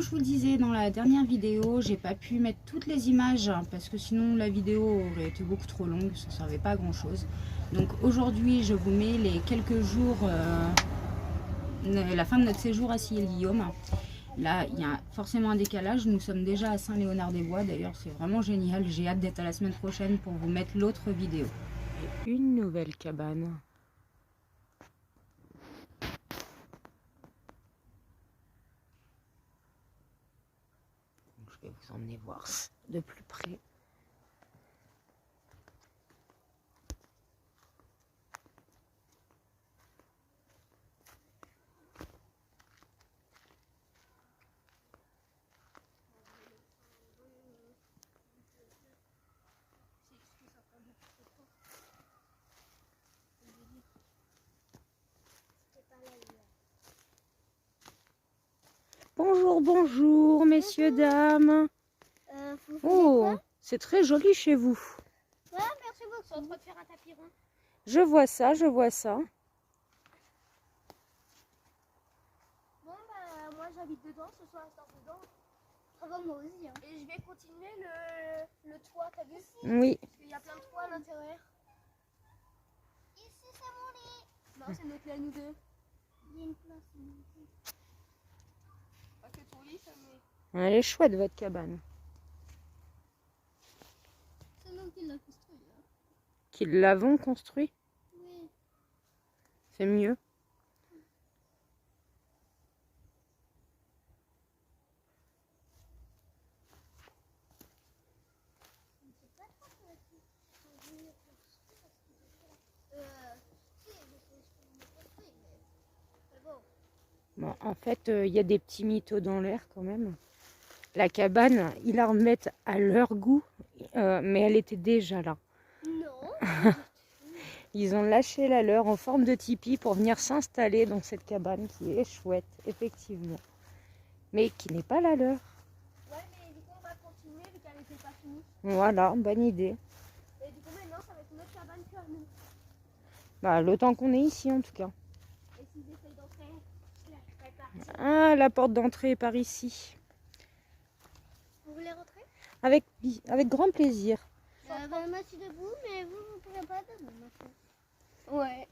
je vous le disais dans la dernière vidéo, j'ai pas pu mettre toutes les images parce que sinon la vidéo aurait été beaucoup trop longue, ça ne servait pas à grand chose. Donc aujourd'hui je vous mets les quelques jours, la fin de notre séjour à Sillé-Guillaume. Là il y a forcément un décalage, nous sommes déjà à Saint-Léonard-des-Bois, d'ailleurs c'est vraiment génial, j'ai hâte d'être à la semaine prochaine pour vous mettre l'autre vidéo. Et une nouvelle cabane. Je vais vous emmener voir de plus près. Bonjour, bonjour, messieurs, dames. Oh, c'est très joli chez vous. Ouais, merci beaucoup. Je suis en train de faire un tapis rond. Je vois ça, je vois ça. Bon, bah, moi j'habite dedans, ce soir je dors dedans. Ah bah, moi aussi. Hein. Et je vais continuer le toit, t'as vu? Oui. Parce qu'il y a plein de toits à l'intérieur. Ici, c'est mon lit. Non, c'est notre lit à nous deux. Il y a une place. Pas que ton lit, ça met. Elle est chouette, votre cabane. C'est nous qui l'avons construit. Hein. Qui l'avons construit? Oui. C'est mieux. Bon, en fait, il y a des petits mythos dans l'air quand même. La cabane, ils la remettent à leur goût, mais elle était déjà là. Non. Ils ont lâché la leur en forme de tipi pour venir s'installer dans cette cabane qui est chouette, effectivement. Mais qui n'est pas la leur. Ouais, mais du coup, on va continuer vu qu'elle n'était pas finie. Voilà, bonne idée. Et du coup, maintenant, ça va être notre cabane que à nous. Bah, le temps qu'on est ici, en tout cas. Et s'ils essayent d'entrer, je la prépare. Ah, la porte d'entrée est par ici. Vous voulez rentrer? Avec grand plaisir. Bah, moi, je suis debout, mais vous ne pourrez pas debout maintenant. Ouais.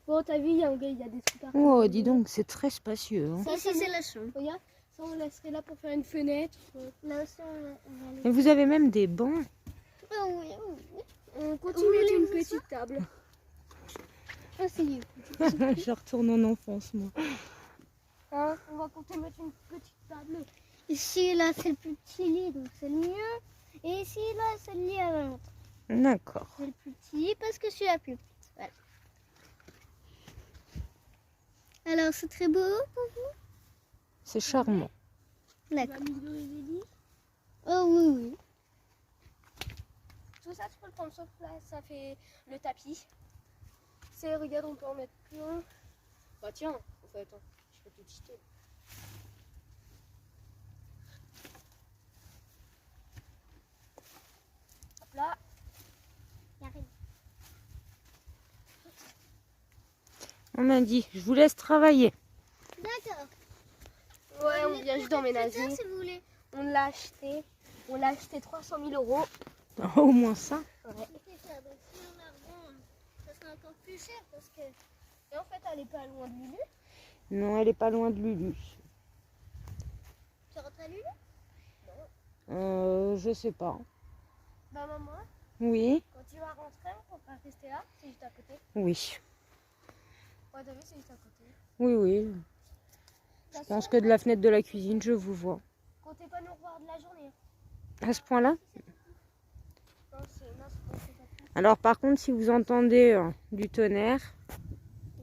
Bon, t'as vu, il y a des trucs partout. Oh, dis donc, c'est très spacieux. Hein. Ça, c'est la chambre. Regarde, ça, on laisserait là pour faire une fenêtre. Là aussi, on va Et vous avez même des bancs. Ah oui, oui. On continue avec une petite table. Asseyez. Je retourne en enfance, moi. Hein, on va compter mettre une petite table. Ici, là, c'est le plus petit lit, donc c'est le mien. Et ici, là, c'est le lit à l'autre. D'accord. C'est le plus petit parce que je suis la plus petite. Voilà. Alors, c'est très beau pour vous? C'est charmant. D'accord. Oh oui, oui. Tout ça, tu peux le prendre sauf là, ça fait le tapis. C'est, regarde, on peut en mettre plein. Bah tiens, en fait, attends, je peux tout citer. Hop là. Il arrive. On m'a dit, je vous laisse travailler. D'accord. Ouais, on vient juste d'emménager. Si vous voulez. On l'a acheté. On l'a acheté 300 000 €. Oh, au moins ça. Ouais. Si on la revend, ça sera encore plus cher parce que. Et en fait, elle est pas loin de Lulu. Non, elle est pas loin de Lulu. Tu rentres à Lulu? Je sais pas. Bah maman, Oui. quand tu vas rentrer, on va rester là, c'est juste à côté. Oui. Ouais, t'as vu, c'est juste à côté. Oui, oui. Je pense que de la fenêtre de la cuisine, je vous vois. Comptez pas nous revoir de la journée. À ce point-là? Non, c'est pas tout. Alors par contre, si vous entendez du tonnerre,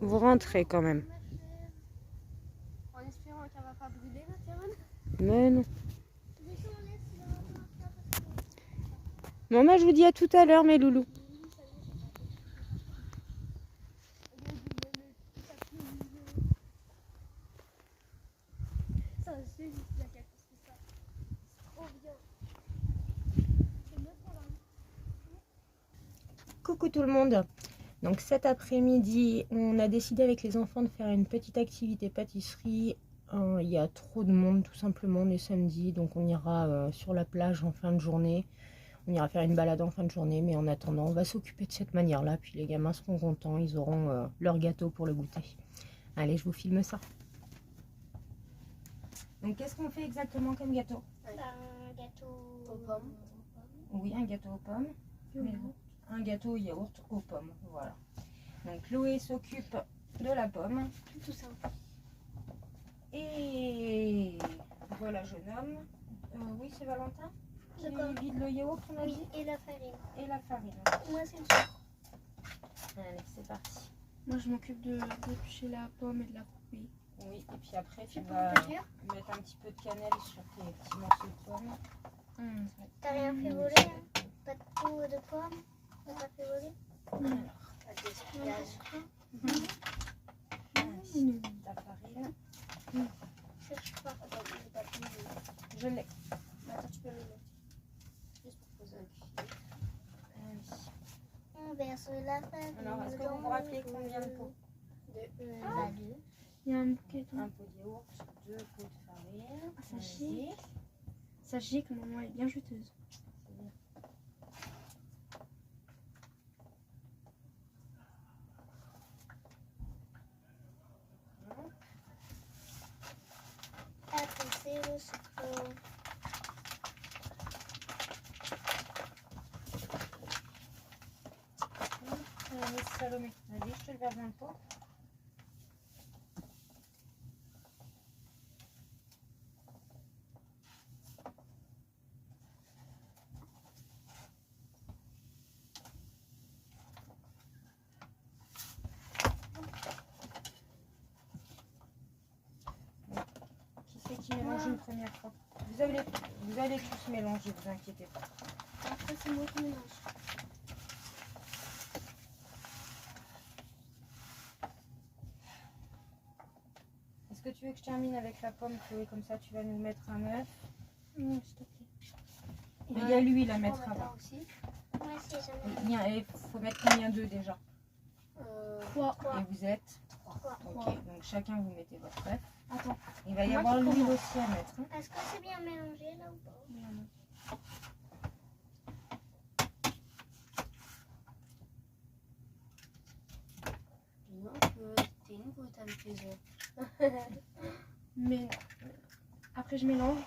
vous rentrez quand même. En espérant qu'elle va pas brûler la cabane. Mais non. Bon, bah, je vous dis à tout à l'heure, mes loulous. Ça, c'est juste la cabane, c'est ça. C'est trop bien. C'est mieux pour la. Coucou tout le monde. Donc cet après-midi, on a décidé avec les enfants de faire une petite activité pâtisserie. Il y a trop de monde tout simplement, on est samedi, donc on ira sur la plage en fin de journée. On ira faire une balade en fin de journée, mais en attendant, on va s'occuper de cette manière-là. Puis les gamins seront contents, ils auront leur gâteau pour le goûter. Allez, je vous filme ça. Donc qu'est-ce qu'on fait exactement comme gâteau? Un gâteau aux pommes. Oui, un gâteau aux pommes. Un gâteau au yaourt aux pommes, voilà. Donc Chloé s'occupe de la pomme. Tout simple. Et voilà, jeune homme. Oui, c'est Valentin qui vide le yaourt, on a Oui, dit. et la farine. Et la farine. Moi, c'est le sucre. Allez, c'est parti. Moi, je m'occupe de d'éplucher la pomme et de la couper. Oui, et puis après, tu C'est pour vas le dur. mettre un petit peu de cannelle sur tes petits morceaux de pomme. T'as rien fait voler, hein? Pas de peau de pomme? T'as pas fait voler? Alors, Pas de gaspillage. ta farine. Cherche pas. Attends, je l'ai pas pris. Je l'ai. Attends, tu peux le mettre. Juste pour poser un fil. Allez. On verse la farine. Alors, est-ce que vous vous rappelez combien de pots? Deux. Il y a un bouquet de Un pot de yaourt, 2 pots de farine. Sachez. Sachez que maman est bien juteuse. Après, c'est le sucre. Salomé, vas-y, je te le verse dans le pot. Qui c'est qui mélange une première fois? Vous allez tous mélanger, vous inquiétez pas. Après, c'est moi qui mélange. Est-ce que tu veux que je termine avec la pomme, Chloé? Comme ça, tu vas nous mettre un œuf. Non, s'il te plaît. Il y a l'huile à Tu mettre prends maintenant avant. aussi. Moi aussi, j'aime Il faut mettre combien d'œufs déjà? 3. Et vous êtes 3. Ok, donc chacun vous mettez votre œuf. Attends. Il va y Moi, avoir je l'huile commence. aussi à mettre. Hein. Est-ce que c'est bien mélangé là ou pas? Non, t'es une brute avec les œufs. Mais après, je mélange.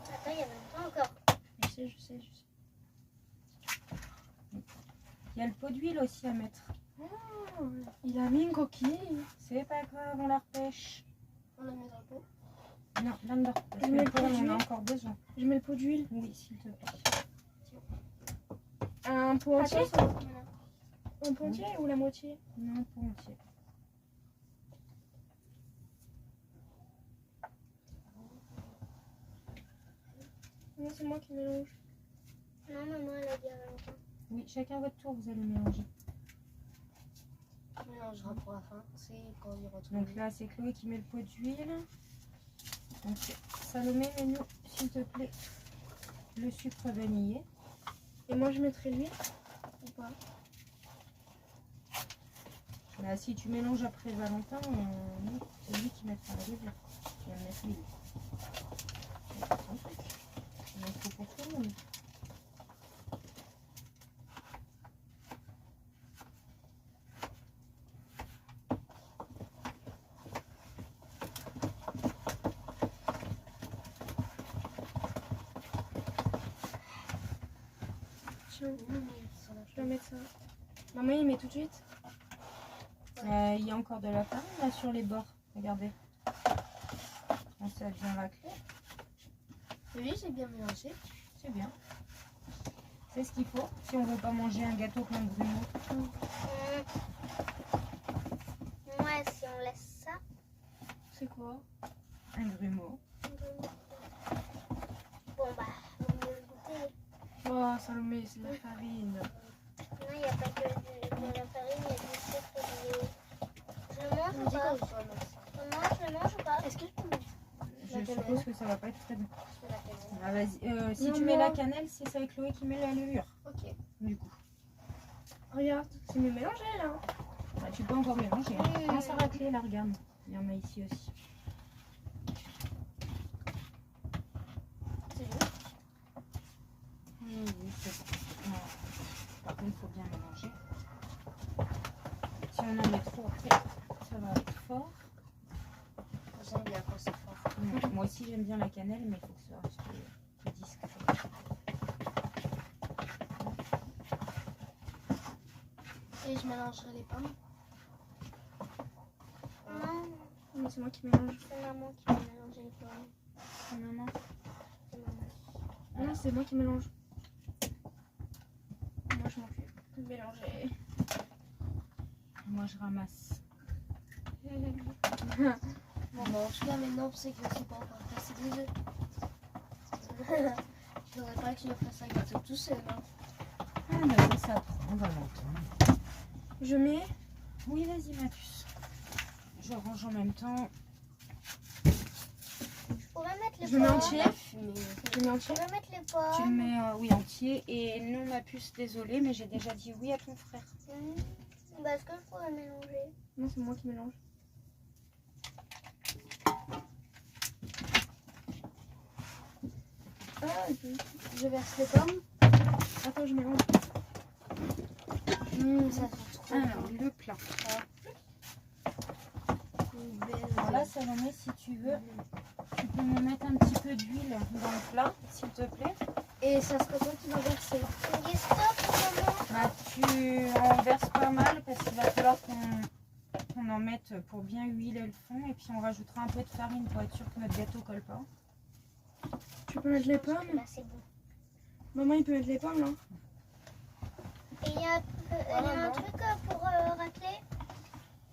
Attends, il y a longtemps encore. Je sais. Il y a le pot d'huile aussi à mettre. Oh, il a mis une coquille. C'est pas grave, on la repêche. On la met dans le pot. Non, là-dedans. Parce Je que mets le le pot, pot on en d'huile. a encore besoin. Je mets le pot d'huile. Oui, s'il te plaît. Un pot entier. Attends, Un pot entier ou la moitié? Non, pot entier. Non, c'est moi qui mélange. non, maman, elle a dit à longtemps. Oui, chacun votre tour, vous allez mélanger. On mélangera pour la fin. C'est quand il retrouve. Donc là, c'est Chloé qui met le pot d'huile. Donc Salomé, mets-nous, s'il te plaît, le sucre vanillé. Et moi, je mettrai l'huile ou pas? Là, si tu mélanges après Valentin, c'est lui qui mettra la levure. Tu vas mettre l'huile. C'est pas son truc. Il en faut pour tout le monde. Tiens, je vais mettre ça. Maman, il met tout de suite. Il y a encore de la farine là sur les bords. Regardez. On ça a bien raclé. Oui, j'ai bien mélangé. C'est bien. C'est ce qu'il faut si on veut pas manger un gâteau plein de grumeaux. Moi, si on laisse ça. C'est quoi? Un grumeau. Bon, bah, on va le goûter. Oh, Salomé, c'est de la farine. Non, il n'y a pas que de la farine, il y a du sucre et du yaourt. Je le mange ou pas? Je le mange ou pas? Est-ce que je peux mettre Je suppose que ça va pas être très bon. la cannelle? Ah, vas-y. Si Non, tu mets moi. la cannelle, c'est Chloé qui met la levure. Ok. Du coup. Regarde, c'est mieux mélangé là. Bah, tu peux encore mélanger. Commence à racler là, regarde. Il y en a ici aussi. C'est juste. Oui, c'est bon. Ouais. Par contre, il faut bien mélanger. Si on en met trop après, ça va être fort. J'aime bien quand c'est fort. Moi aussi, j'aime bien la cannelle, mais il faut que ça reste plus discret. Et je mélangerai les pommes. Non, Non, c'est moi qui mélange. c'est maman qui va mélanger les pommes. C'est maman. C'est maman. Non, c'est moi qui mélange. Moi, je m'occupe de mélanger. Moi, je ramasse. Bon, bah, en tout cas, maintenant, c'est que je ne sais pas encore passer des œufs. Je voudrais pas que je me fasse un gâteau tout seul. Hein. Ah, mais ça prend, Valentin. Je mets. Oui, vas-y, ma puce. Je range en même temps. Je pourrais mettre les Je mets pommes. entier. Je mets entier. Je pourrais mettre les Tu pommes. le mets, oui, entier. Et non, ma puce, désolée, mais j'ai déjà dit oui à ton frère. Bah, est-ce que je pourrais mélanger? Non, c'est moi qui mélange. Ah, je verse les pommes. Attends, je mélange. Ça fait trop Alors, le plat. belle. Alors là, Salomé, si tu veux, tu peux me mettre un petit peu d'huile dans le plat, s'il te plaît. Et ça serait toi qui va verser. On dit stop, maman. Bah, tu en verses pas mal parce qu'il va falloir qu'on en mette pour bien huiler le fond. Et puis, on rajoutera un peu de farine pour être sûr que notre gâteau colle pas. Tu peux mettre les pommes. Là, c'est bon. Maman, il peut mettre les pommes là. Et il y a un truc pour racler.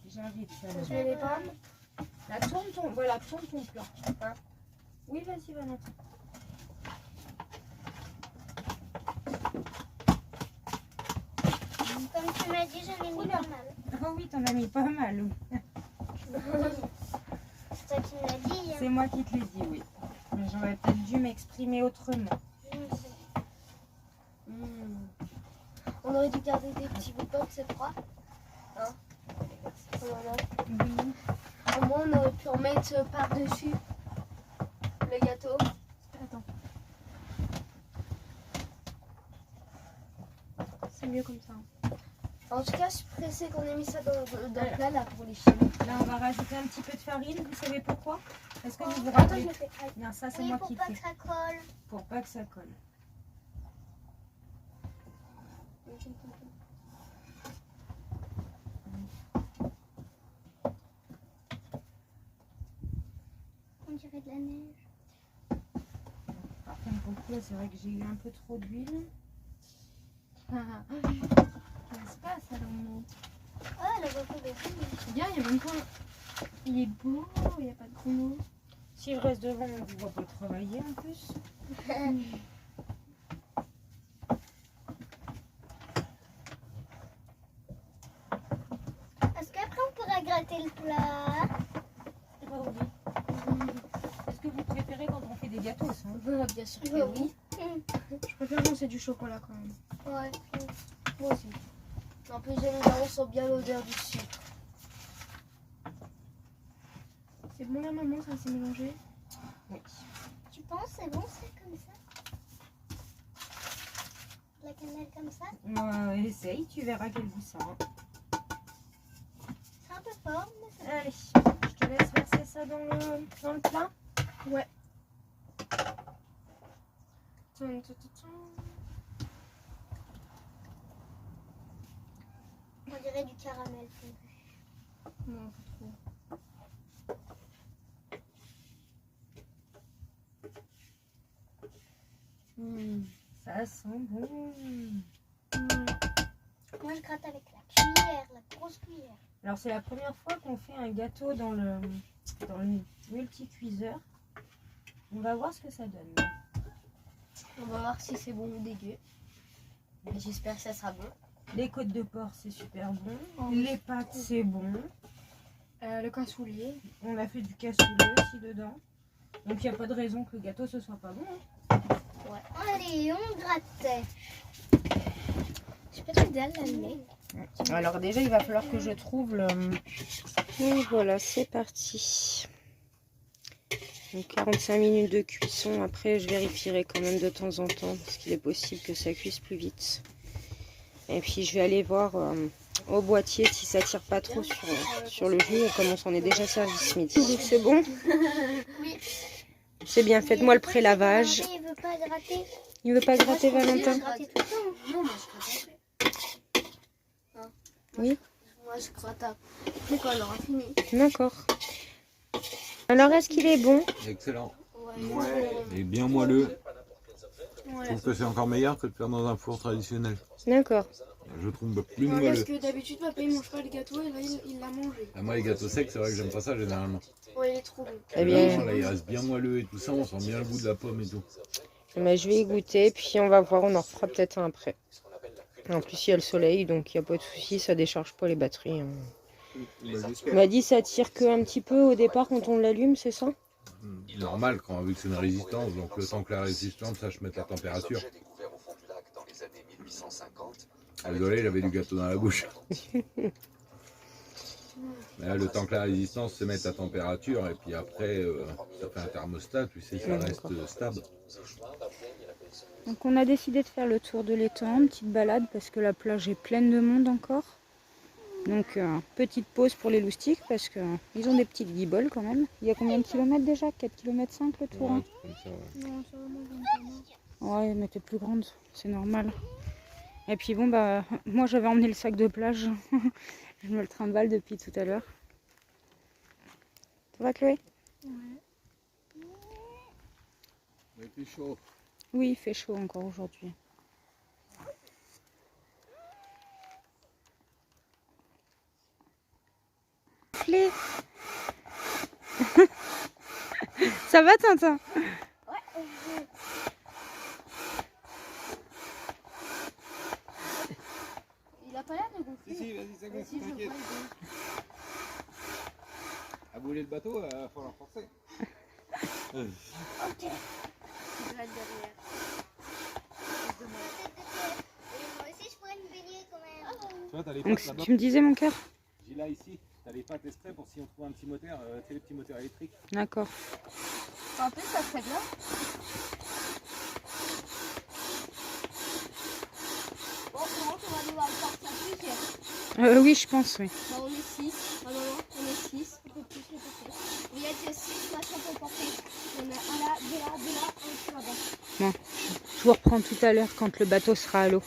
J'invite Je Salomé. mets les pommes. Là, tourne ton plat. Hein. Oui, vas-y, Valentin. Comme tu m'as dit, j'en ai mis Oula. pas mal. Oh oui, t'en as mis pas mal. Oui. C'est toi qui me l'as dit. Hein. C'est moi qui te l'ai dit, oui. Mais j'aurais peut-être dû m'exprimer autrement. On aurait dû garder des petits bouts de pommes, c'est froid. Hein? Oui. Au moins, on aurait pu en mettre par-dessus le gâteau. Attends. C'est mieux comme ça. En tout cas, je suis pressée qu'on ait mis ça dans le plat là pour les chiens. Là, on va rajouter un petit peu de farine. Vous savez pourquoi? Est-ce que vous vous Attends, je rappelez? le fais. Aïe. Non, ça, c'est Oui, moi pour qui pas fais. que ça colle. Pour pas que ça colle. On dirait de la neige. Par contre, pour le coup, c'est vrai que j'ai eu un peu trop d'huile. N'est-ce pas, Salomé? Ah, le gâteau est bon. Bien, il y a même pas. Il est beau, il n'y a pas de gros mots. Si je reste devant, on ne voit pas travailler en plus. Est-ce qu'après on pourra gratter le plat? Oh oui. Est-ce que vous préférez quand on fait des gâteaux, ça? Bien sûr que oui. Je préfère quand c'est du chocolat quand même. Ouais. Moi aussi. En plus, on sent bien l'odeur du sucre. C'est bon la maman, ça s'est mélangé? Oui. Tu penses c'est bon, c'est comme ça? La cannelle comme ça? Essaye, tu verras quel goût ça a. C'est un peu fort, mais c'est Allez, je te laisse verser ça dans le plat. Ouais. Tun, tun, tun, tun. on dirait du caramel fondu. Non, pas trop. Ça sent bon. Moi je gratte avec la cuillère, la grosse cuillère. Alors c'est la première fois qu'on fait un gâteau dans le multi-cuiseur. On va voir ce que ça donne. On va voir si c'est bon ou dégueu. J'espère que ça sera bon. Les côtes de porc, c'est super bon. Oh, Les pâtes, c'est bon. Le cassoulet. On a fait du cassoulet aussi dedans. Donc il n'y a pas de raison que le gâteau ce soit pas bon. Hein. Ouais. Allez, on gratte. Je Peut-être d'elle l'allumer. Alors déjà, il va falloir que je trouve le... Et voilà, c'est parti. Donc 45 minutes de cuisson. Après, je vérifierai quand même de temps en temps, parce qu'il est possible que ça cuise plus vite. Et puis, je vais aller voir au boîtier si ça tire pas trop sur le jus. Comme on s'en est déjà servi ce midi. Donc c'est bon? Oui. C'est bien, faites-moi le pré-lavage. Il veut pas gratter. Il veut pas gratter, Valentin? Gratter tout le temps. Non, moi je gratte après. Oui. Moi je gratte après quand elle aura fini. D'accord. Alors, est-ce qu'il est bon? Excellent. Ouais. Il est bien moelleux. Je Ouais. trouve que c'est encore meilleur que de faire dans un four traditionnel. D'accord. Je trouve plus Parce moelleux. que d'habitude, papa il mange pas le gâteau et là il l'a mangé. Ah, moi, les gâteaux secs, c'est vrai que j'aime pas ça généralement. Ouais, il est trop bon. Eh bien, Là, il reste bien moelleux et tout ça, on sent bien le goût de la pomme et tout. je vais y goûter, puis on va voir, on en refera peut-être un après. En plus, il y a le soleil, donc il n'y a pas de souci, ça décharge pas les batteries. On m'a dit ça tire que un petit peu au départ quand on l'allume, c'est ça? Normal, quand, vu que c'est une résistance, donc le temps que la résistance sache mettre la température. Ah, désolé, j'avais du gâteau dans la bouche. Mais là, le temps que la résistance se mette à température, et puis après, ça fait un thermostat, tu sais, ça reste stable. Donc on a décidé de faire le tour de l'étang, une petite balade parce que la plage est pleine de monde encore. Donc petite pause pour les loustiques parce qu'ils ont des petites guiboles quand même. Il y a combien de kilomètres déjà? 4 km 5 le tour, hein? Comme ça, ouais. Non, ça va, moi j'aime pas. Ouais, mais t'es plus grande, c'est normal. Et puis bon, bah moi j'avais emmené le sac de plage. Je me le trimballe depuis tout à l'heure. Ça va, Chloé? Il fait chaud. Oui, il fait chaud encore aujourd'hui. Ça va, Tintin? Il a pas l'air de gonfler. Si, vas-y, ça gonfle, Si, je t'inquiète. vois, il gonfle. À bouler le bateau, il va falloir forcer. Ok. Il reste derrière. Moi aussi je pourrais me baigner quand même. Tu vois, t'as les Donc pattes là-bas. tu me disais, mon cœur? J'ai là ici, t'as les pattes exprès pour si on trouve un petit moteur, tu sais les petits moteurs électriques. D'accord. En plus, ça serait bien. Bon, on va devoir le partir plusieurs. Oui, je pense, oui. Bah, on est 6. Ah non, non, on est 6. Un peu plus, peut-être. Vous êtes 6 machins pour porter. Il y en a un là, deux là, un ici là-bas. Je vous reprends tout à l'heure quand le bateau sera à l'eau.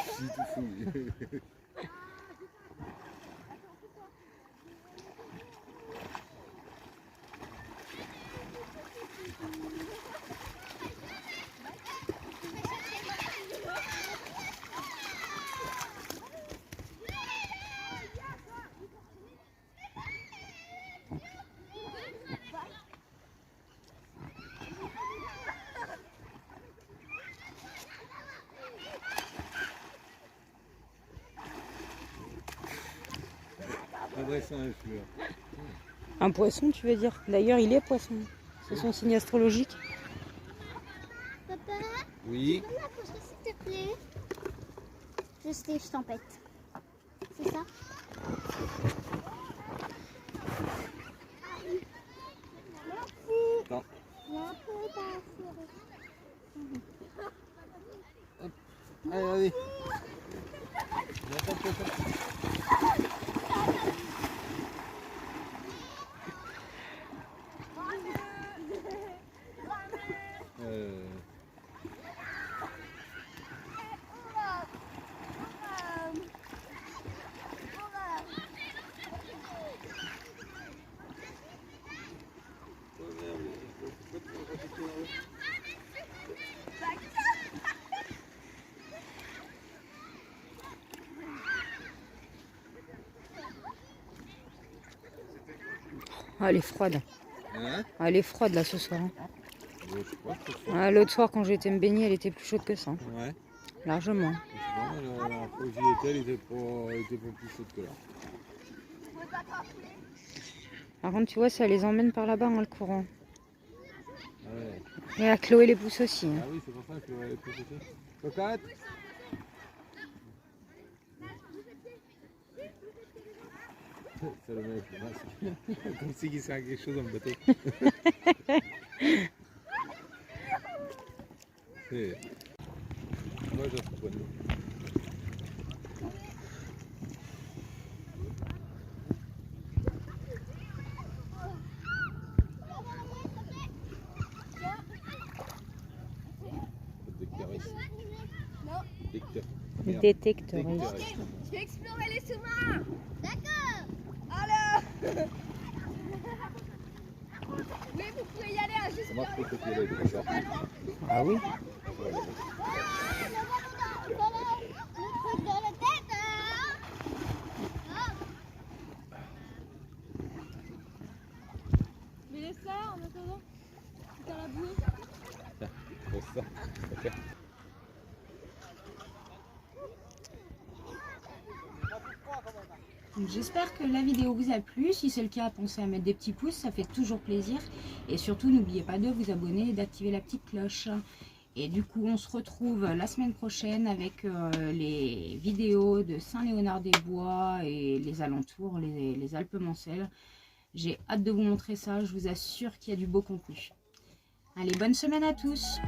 Si, tout fou. Un vrai singe, celui-là. Un poisson, tu veux dire? D'ailleurs, il est poisson. C'est son signe astrologique. Papa, Oui. tu peux m'approcher s'il te plaît? Je sais, je t'embête. C'est ça? Merci. Non. Viens un peu dans la Allez, allez. Attends, attends. Ah, elle est froide. Hein? Ah, elle est froide là ce soir. Hein. Ouais, je sais pas, c'est fort. Ah, l'autre soir, quand j'étais me baigner, elle était plus chaude que ça. Hein. Ouais. Largement. Je sais pas, la dernière fois que j'y étais, elle était pas plus chaude que là. Par contre, tu vois, ça les emmène par là-bas, hein, le courant. Ah ouais. Et à Chloé les pousse aussi. Hein. Ah oui, c'est pour ça que elle est plus chaude. Cocotte? C'est le mec, c'est comme si il sert à quelque chose dans le bateau. Moi, je trouve pas de l'eau. Détectoriste. Je vais explorer les sous-marins. D'accord. Alors. Oui, vous pouvez y aller, hein, juste Ça marche pour copier les deux, ça. Ah oui? Voilà le truc dans la tête. Mais laisse ça en attendant. C'est à la bouée. Pour ça. Ok. Donc, j'espère que la vidéo vous a plu. Si c'est le cas, pensez à mettre des petits pouces, ça fait toujours plaisir. Et surtout, n'oubliez pas de vous abonner et d'activer la petite cloche. Et du coup, on se retrouve la semaine prochaine avec les vidéos de Saint-Léonard-des-Bois et les alentours, les Alpes-Mancelles. J'ai hâte de vous montrer ça, je vous assure qu'il y a du beau contenu. Allez, bonne semaine à tous!